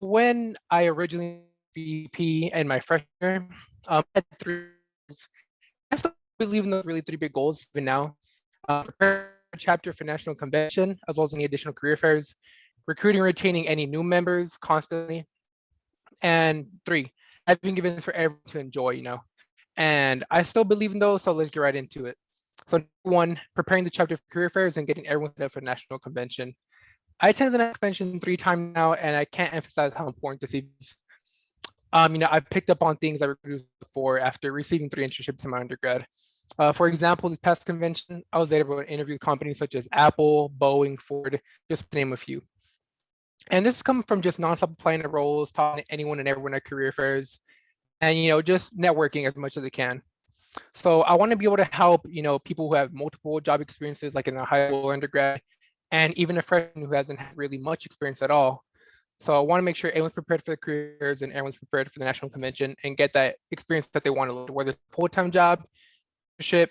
When I originally VP and my freshman year, I had three goals. I still believe in those really three big goals even now. Prepare a chapter for national convention, as well as any additional career fairs, recruiting and retaining any new members constantly, and three, having events for everyone to enjoy, And I still believe in those, so let's get right into it. So one, preparing the chapter for career fairs and getting everyone set up for national convention. I attended the national convention 3 times now, and I can't emphasize how important this is. I've picked up on things I recruited before after receiving 3 internships in my undergrad. For example, this past convention, I was able to interview companies such as Apple, Boeing, Ford, just to name a few. And this is coming from just nonstop applying to roles, talking to anyone and everyone at career fairs, and just networking as much as I can. So I want to be able to help people who have multiple job experiences, like in a high school or undergrad, and even a freshman who hasn't had really much experience at all. So I want to make sure everyone's prepared for the careers and everyone's prepared for the national convention and get that experience that they want to, whether it's a full-time job, internship,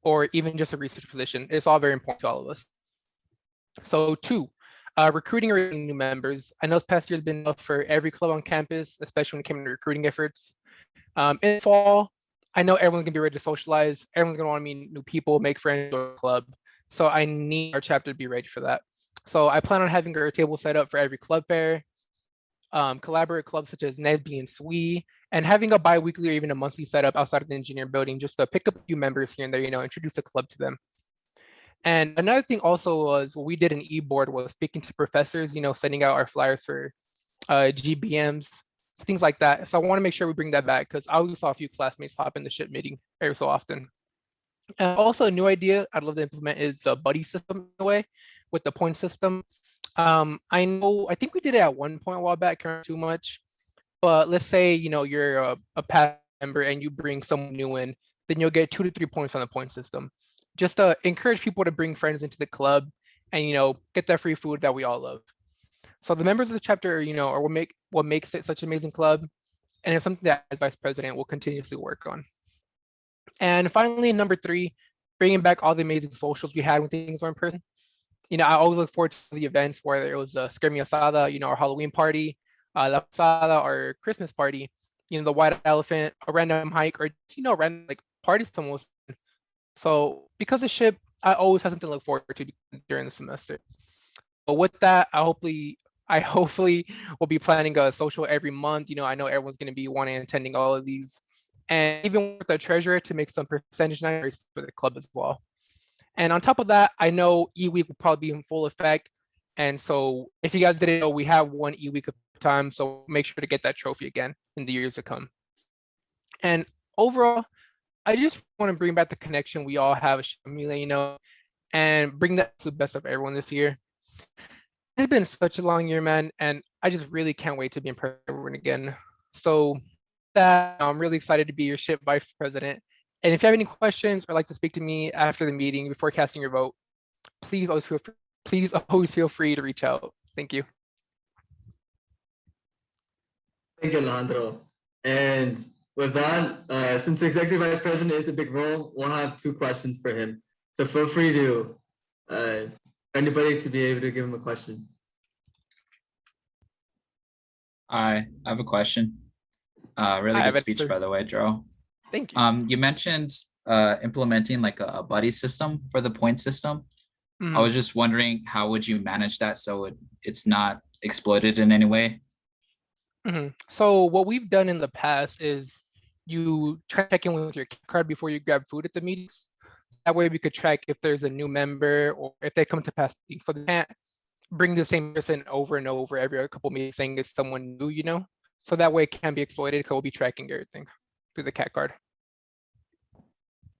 or even just a research position. It's all very important to all of us. So two, recruiting or retaining new members. I know this past year has been tough for every club on campus, especially when it came to recruiting efforts. In the fall, I know everyone's gonna be ready to socialize. Everyone's gonna want to meet new people, make friends, join the club. So I need our chapter to be ready for that. So I plan on having our table set up for every club fair, collaborate clubs such as NESB and SWE, and having a bi-weekly or even a monthly setup outside of the engineering building just to pick up a few members here and there, introduce the club to them. And another thing also was what we did in eBoard was speaking to professors, sending out our flyers for GBMs, things like that. So I want to make sure we bring that back because I always saw a few classmates hop in the ship meeting every so often. And also a new idea I'd love to implement is a buddy system in a way with the point system. I think we did it at one point a while back, can't too much, but let's say, you're a past member and you bring someone new in, then you'll get 2 to 3 points on the point system. Just to encourage people to bring friends into the club and, get that free food that we all love. So the members of the chapter, are what makes it such an amazing club. And it's something that as vice president will continuously work on. And finally, number 3, bringing back all the amazing socials we had when things were in person. I always look forward to the events, whether it was a Scare Me Asada, our Halloween party, La Posada, our Christmas party, the White Elephant, a random hike, or, random like parties almost. So because of SHIP, I always have something to look forward to during the semester. But with that, I hopefully will be planning a social every month. I know everyone's going to be wanting and attending all of these. And even with the treasurer to make some percentage nights for the club as well. And on top of that, I know E-Week will probably be in full effect. And so if you guys didn't know, we have one E-Week at a time. So make sure to get that trophy again in the years to come. And overall, I just want to bring back the connection we all have, Shamila, and bring that to the best of everyone this year. It's been such a long year, man, and I just really can't wait to be in everyone again. So that I'm really excited to be your SHIP vice president. And if you have any questions or like to speak to me after the meeting before casting your vote, please always feel free to reach out. Thank you. Thank you, Alejandro. And with that, since the executive vice president is a big role, we'll have 2 questions for him. So feel free to anybody to be able to give him a question. I have a question. Really good speech, by the way, Joe. Thank you. You mentioned implementing like a buddy system for the point system. I was just wondering, how would you manage that so it's not exploited in any way? So what we've done in the past is you check in with your card before you grab food at the meetings. That way we could track if there's a new member or if they come to pass. So they can't bring the same person over and over every couple meetings saying it's someone new, So that way it can be exploited because we'll be tracking everything through the cat card.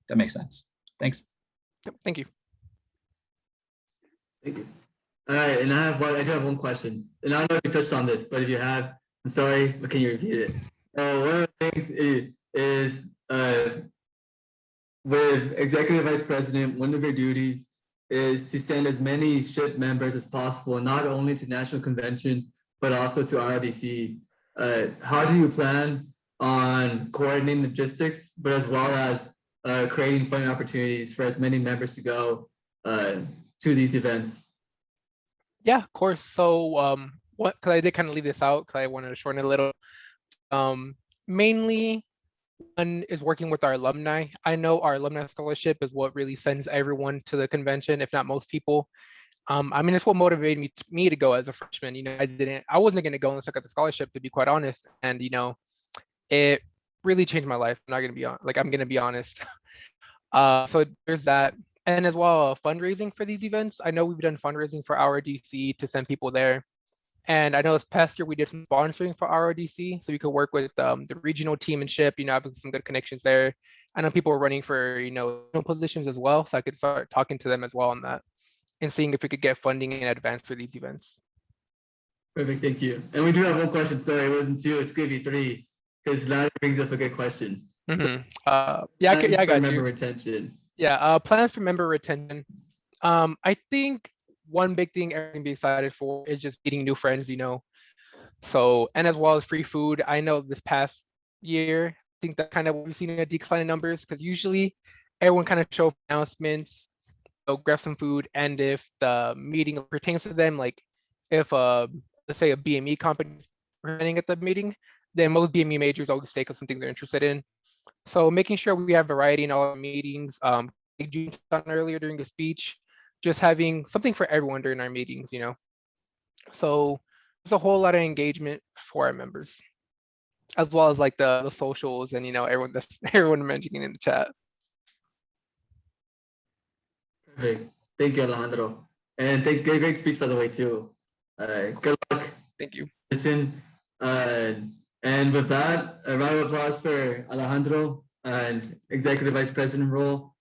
That makes sense. Thanks. Thank you. Thank you. All right, and I do have one question. And I don't know if you touched on this, but if you have, I'm sorry, but can you repeat it? One of the things is with executive vice president, one of your duties is to send as many SHIP members as possible, not only to national convention, but also to RDC. How do you plan on coordinating logistics, but as well as creating funding opportunities for as many members to go to these events? Yeah, of course. So what, because I did kind of leave this out because I wanted to shorten it a little. Mainly, one is working with our alumni. I know our alumni scholarship is what really sends everyone to the convention, if not most people. I mean, it's what motivated me to go as a freshman. I wasn't going to go unless I got the scholarship, to be quite honest. And it really changed my life. I'm not going to be I'm going to be honest. So there's that, and as well fundraising for these events. I know we've done fundraising for our DC to send people there. And I know this past year we did some sponsoring for RODC, so we could work with the regional team and ship, having some good connections there. I know people were running for, positions as well, so I could start talking to them as well on that and seeing if we could get funding in advance for these events. Perfect, thank you. And we do have one question. Sorry, it wasn't two. It's going to be three because that brings up a good question. Mm-hmm. Yeah, I got member you. Retention. Yeah, plans for member retention. I think one big thing everyone can be excited for is just meeting new friends, So, and as well as free food. I know this past year, I think that kind of we've seen a decline in numbers because usually everyone kind of show announcements, grab some food, and if the meeting pertains to them, like if let's say a BME company is presenting at the meeting, then most BME majors always stay because some things they're interested in. So making sure we have variety in all our meetings, like June done earlier during the speech, just having something for everyone during our meetings, So there's a whole lot of engagement for our members, as well as like the socials and everyone mentioning in the chat. Perfect. Thank you, Alejandro. And great speech, by the way, too. Good luck. Thank you. And with that, a round of applause for Alejandro and Executive Vice President role.